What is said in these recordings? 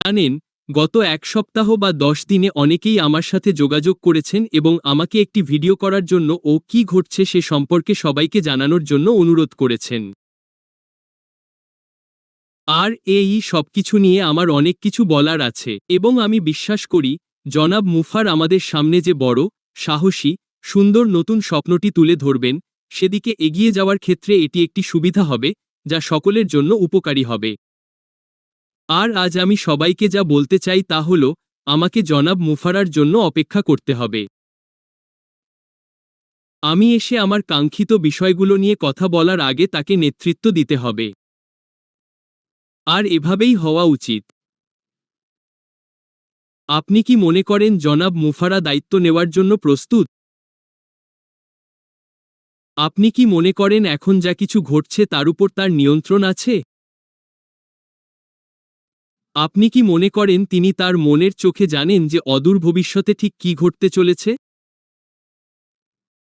জানেন, গত এক সপ্তাহ বা 10 দিনে অনেকেই আমার সাথে যোগাযোগ করেছেন এবং আমাকে একটি ভিডিও করার জন্য ও কী ঘটছে সে সম্পর্কে সবাইকে জানানোর জন্য অনুরোধ করেছেন। আর এই সবকিছু নিয়ে আমার অনেক কিছু বলার আছে এবং আমি বিশ্বাস করি জনাব মুফার আমাদের সামনে যে বড়, সাহসী, সুন্দর নতুন স্বপ্নটি তুলে ধরবেন, সেদিকে এগিয়ে যাওয়ার ক্ষেত্রে এটি একটি সুবিধা হবে, যা সকলের জন্য উপকারী হবে। আর আজ আমি সবাইকে যা বলতে চাই তা হল, আমাকে জনাব মুফারার জন্য অপেক্ষা করতে হবে। আমি এসে আমার কাঙ্ক্ষিত বিষয়গুলো নিয়ে কথা বলার আগে তাকে নেতৃত্ব দিতে হবে। আর এভাবেই হওয়া উচিত। আপনি কি মনে করেন জনাব মুফারা দায়িত্ব নেওয়ার জন্য প্রস্তুত? আপনি কি মনে করেন এখন যা কিছু ঘটছে তার উপর তার নিয়ন্ত্রণ আছে? আপনি কি মনে করেন তিনি তার মনের চোখে জানেন যে অদূর ভবিষ্যতে ঠিক কী ঘটতে চলেছে?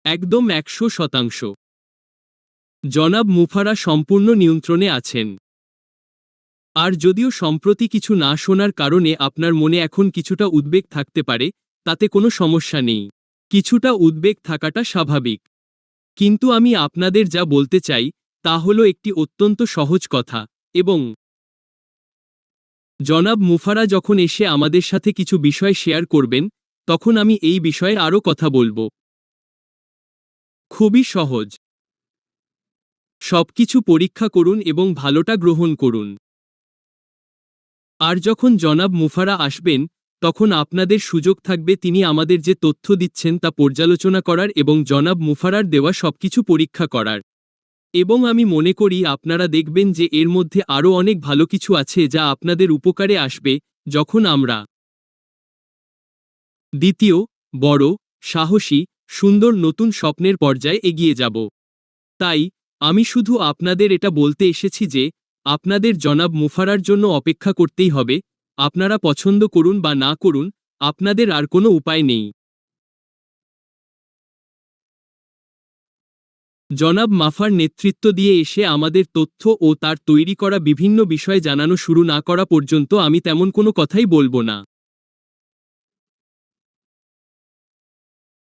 একদম 100%। জনাব মুফারা সম্পূর্ণ নিয়ন্ত্রণে আছেন। আর যদিও সম্প্রতি কিছু না শোনার কারণে আপনার মনে এখন কিছুটা উদ্বেগ থাকতে পারে, তাতে কোনো সমস্যা নেই। কিছুটা উদ্বেগ থাকাটা স্বাভাবিক। কিন্তু আমি আপনাদের যা বলতে চাই তা হলো একটি অত্যন্ত সহজ কথা, এবং জনাব মুফারা যখন এসে আমাদের সাথে কিছু বিষয় শেয়ার করবেন, তখন আমি এই বিষয়ে আরও কথা বলবো। খুবই সহজ। সবকিছু পরীক্ষা করুন এবং ভালোটা গ্রহণ করুন। আর যখন জনাব মুফারা আসবেন, তখন আপনাদের সুযোগ থাকবে তিনি আমাদের যে তথ্য দিচ্ছেন তা পর্যালোচনা করার এবং জনাব মুফারার দেওয়া সবকিছু পরীক্ষা করার। এবং আমি মনে করি আপনারা দেখবেন যে এর মধ্যে আরও অনেক ভালো কিছু আছে যা আপনাদের উপকারে আসবে, যখন আমরা দ্বিতীয়, বড়, সাহসী, সুন্দর নতুন স্বপ্নের পর্যায়ে এগিয়ে যাব। তাই আমি শুধু আপনাদের এটা বলতে এসেছি যে আপনাদের জনাব মুফারার জন্য অপেক্ষা করতেই হবে। আপনারা পছন্দ করুন বা না করুন, আপনাদের আর কোনো উপায় নেই। জনাব মাফার নেতৃত্ব দিয়ে এসে আমাদের তথ্য ও তার তৈরি করা বিভিন্ন বিষয় জানানো শুরু না করা পর্যন্ত আমি তেমন কোনো কথাই বলবো না।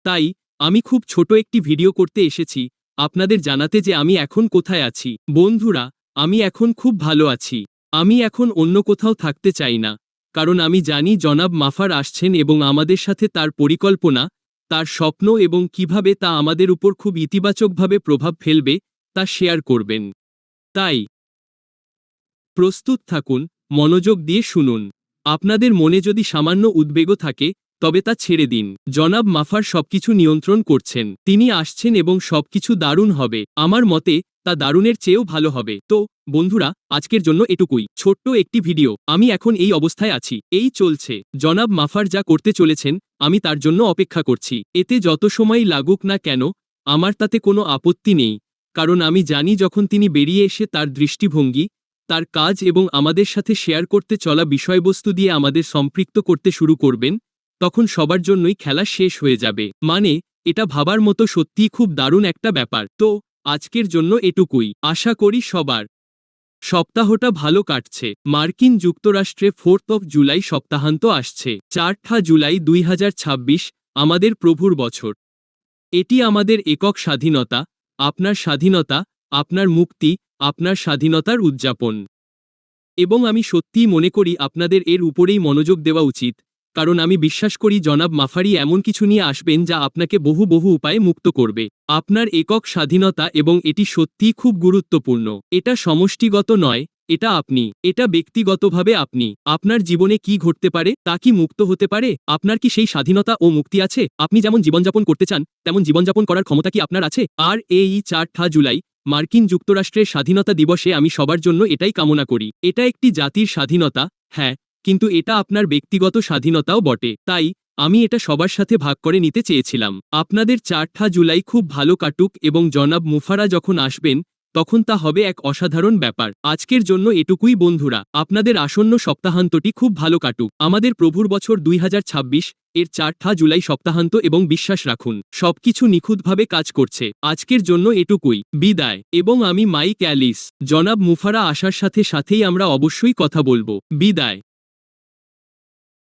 তাই আমি খুব ছোট একটি ভিডিও করতে এসেছি, আপনাদের জানাতে যে আমি এখন কোথায় আছি। বন্ধুরা, আমি এখন খুব ভালো আছি। আমি এখন অন্য কোথাও থাকতে চাই না, কারণ আমি জানি জনাব মাফার আসছেন এবং আমাদের সাথে তার পরিকল্পনা, তার স্বপ্ন এবং কিভাবে তা আমাদের উপর খুব ইতিবাচকভাবে প্রভাব ফেলবে তা শেয়ার করবেন। তাই প্রস্তুত থাকুন, মনোযোগ দিয়ে শুনুন। আপনাদের মনে যদি সামান্য উদ্বেগও থাকে, তবে তা ছেড়ে দিন। জনাব মাফার সবকিছু নিয়ন্ত্রণ করছেন। তিনি আসছেন এবং সবকিছু দারুণ হবে। আমার মতে তা দারুণের চেয়েও ভালো হবে। তো বন্ধুরা, আজকের জন্য এটুকুই। ছোট্ট একটি ভিডিও। আমি এখন এই অবস্থায় আছি, এই চলছে। জনাব মাফার যা করতে চলেছেন, আমি তার জন্য অপেক্ষা করছি। এতে যত সময় লাগুক না কেন, আমার তাতে কোনো আপত্তি নেই, কারণ আমি জানি যখন তিনি বেরিয়ে এসে তার দৃষ্টিভঙ্গি, তার কাজ এবং আমাদের সাথে শেয়ার করতে চলা বিষয়বস্তু দিয়ে আমাদের সম্পৃক্ত করতে শুরু করবেন, তখন সবার জন্যই খেলা শেষ হয়ে যাবে। মানে, এটা ভাবার মতো সত্যিই খুব দারুণ একটা ব্যাপার। তো আজকের জন্য এটুকুই। আশা করি সবার সপ্তাহটা ভালো কাটছে। মার্কিন যুক্তরাষ্ট্রে 4 জুলাই সপ্তাহান্ত আসছে। 4 জুলাই 2026, আমাদের প্রভুর বছর। এটি আমাদের একক স্বাধীনতা, আপনার স্বাধীনতা, আপনার মুক্তি, আপনার স্বাধীনতার উদযাপন। এবং আমি সত্যিই মনে করি আপনাদের এর উপরেই মনোযোগ দেওয়া উচিত, কারণ আমি বিশ্বাস করি জনাব মাফারি এমন কিছু নিয়ে আসবেন যা আপনাকে বহু বহু উপায়ে মুক্ত করবে। আপনার একক স্বাধীনতা, এবং এটি সত্যিই খুব গুরুত্বপূর্ণ। এটা সমষ্টিগত নয়, এটা আপনি। এটা ব্যক্তিগতভাবে আপনি। আপনার জীবনে কি ঘটতে পারে তা কি মুক্ত হতে পারে? আপনার কি সেই স্বাধীনতা ও মুক্তি আছে? আপনি যেমন জীবনযাপন করতে চান, তেমন জীবনযাপন করার ক্ষমতা কি আপনার আছে? আর এই 4 জুলাই, মার্কিন যুক্তরাষ্ট্রের স্বাধীনতা দিবসে আমি সবার জন্য এটাই কামনা করি। এটা একটি জাতির স্বাধীনতা, হ্যাঁ, কিন্তু এটা আপনার ব্যক্তিগত স্বাধীনতাও বটে। তাই আমি এটা সবার সাথে ভাগ করে নিতে চেয়েছিলাম। আপনাদের 4 জুলাই খুব ভালো কাটুক, এবং জনাব মুফারা যখন আসবেন, তখন তা হবে এক অসাধারণ ব্যাপার। আজকের জন্য এটুকুই বন্ধুরা। আপনাদের আসন্ন সপ্তাহান্তটি খুব ভালো কাটুক। আমাদের প্রভুর বছর 2026 এর 4 জুলাই সপ্তাহান্ত, এবং বিশ্বাস রাখুন সবকিছু নিখুঁতভাবে কাজ করছে। আজকের জন্য এটুকুই। বিদায়। এবং আমি মাইক অ্যালিস। জনাব মুফারা আসার সাথে সাথেই আমরা অবশ্যই কথা বলবো। বিদায়।